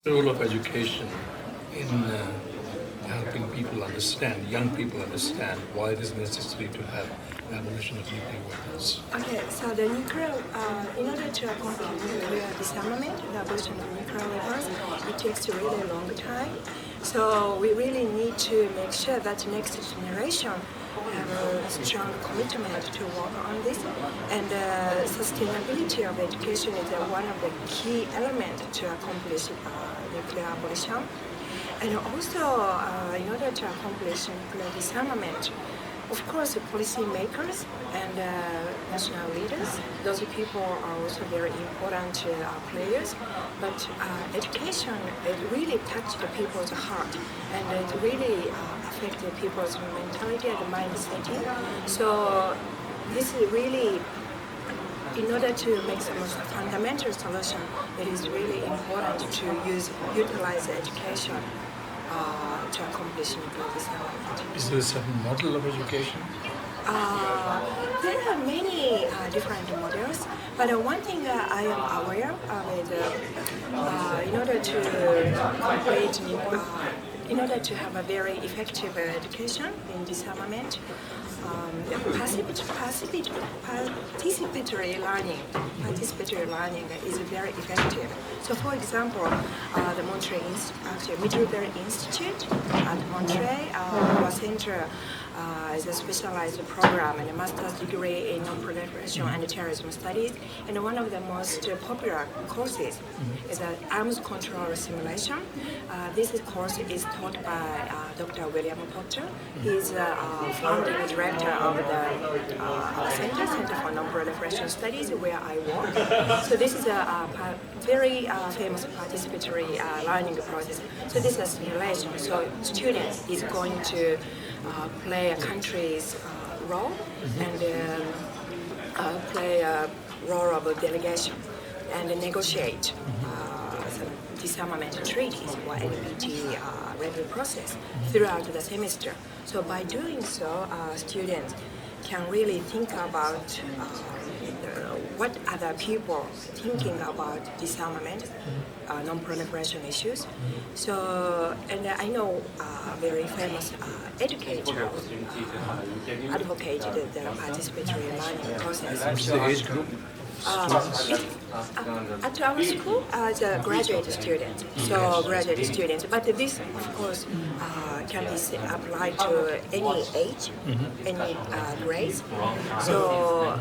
role of education in helping people understand, young people understand why it is necessary to have abolition of nuclear weapons. Okay, so the nuclear, in order to accomplish nuclear disarmament, the abolition of nuclear weapons, it takes a really long time. So we really need to make sure that next generation have a strong commitment to work on this. And sustainability of education is one of the key elements to accomplish nuclear abolition. And also, in order to accomplish nuclear disarmament, of course, policymakers and national leaders, those people are also very important players. But education, it really touched the people's heart, and it really affected people's mentality and mindset. So this is really, in order to make the most fundamental solution, it is really important to utilize education to accomplish nuclear disarmament. Is there a certain model of education? There are many different models, but one thing I am aware of is in order to complete, in order to have a very effective education in disarmament, participatory learning is very effective. So, for example, the Middlebury Institute at Monterey, our center is a specialized program and a master's degree in Nonproliferation and Terrorism Studies. And one of the most popular courses is an arms control simulation. This course is taught by Dr. William Potter. He's founding director of the Center for Nonproliferation Studies, where I work. So this is a very famous participatory learning process. So this is a simulation. So student is going to play a country's role and play a role of a delegation and negotiate some disarmament treaties or NPT review process throughout the semester. So by doing so, students can really think about what other people thinking about disarmament, non-proliferation issues. So, and I know very famous educator advocated the participatory learning process. What's the age group? At our school, as a graduate student, so graduate students. But this, of course, can be applied to any age, any grade. So.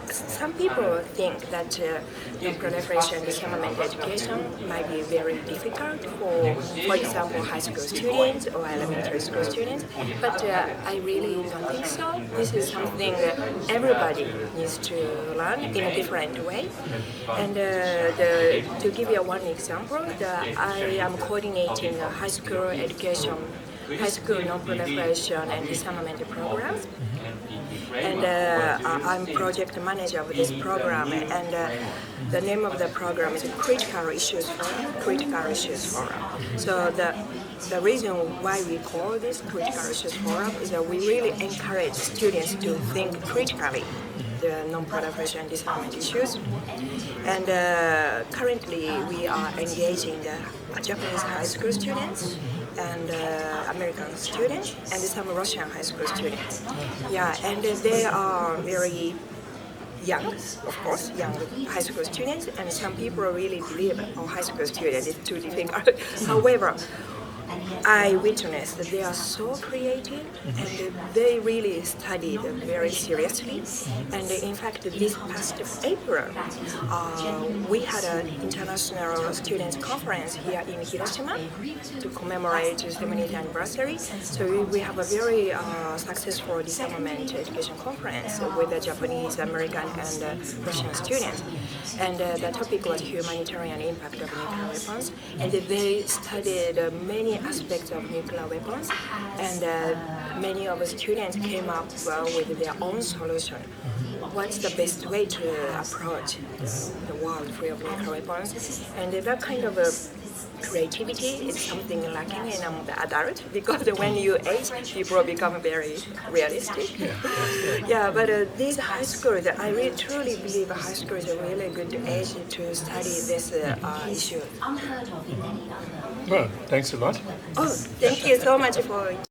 Some people think that non-proliferation and disarmament education might be very difficult for example, high school students or elementary school students, but I really don't think so. This is something that everybody needs to learn in a different way. And to give you one example, I am coordinating a high school non-proliferation and disarmament programs. And I'm project manager of this program, and the name of the program is Critical Issues Forum. So the reason why we call this Critical Issues Forum is that we really encourage students to think critically the non-proliferation and disarmament issues. And currently we are engaging the Japanese high school students and American students and some Russian high school students. Yeah, and they are very young, of course, young high school students, and some people really believe high school students is too difficult. However, I witnessed that they are so creative and they really studied very seriously. And in fact, this past April, we had an international students conference here in Hiroshima to commemorate the 70th anniversary. So we have a very successful disarmament education conference with the Japanese, American, and Russian students. And the topic was humanitarian impact of nuclear weapons. And they studied many aspects of nuclear weapons, and many of the students came up with their own solution. What's the best way to approach the world free of nuclear weapons? And that kind of creativity is something lacking in the adult because when you age, people become very realistic. Yeah, but these high schools, I really truly believe high school is a really good age to study this issue. Well, thanks a lot. Oh, thank you so much for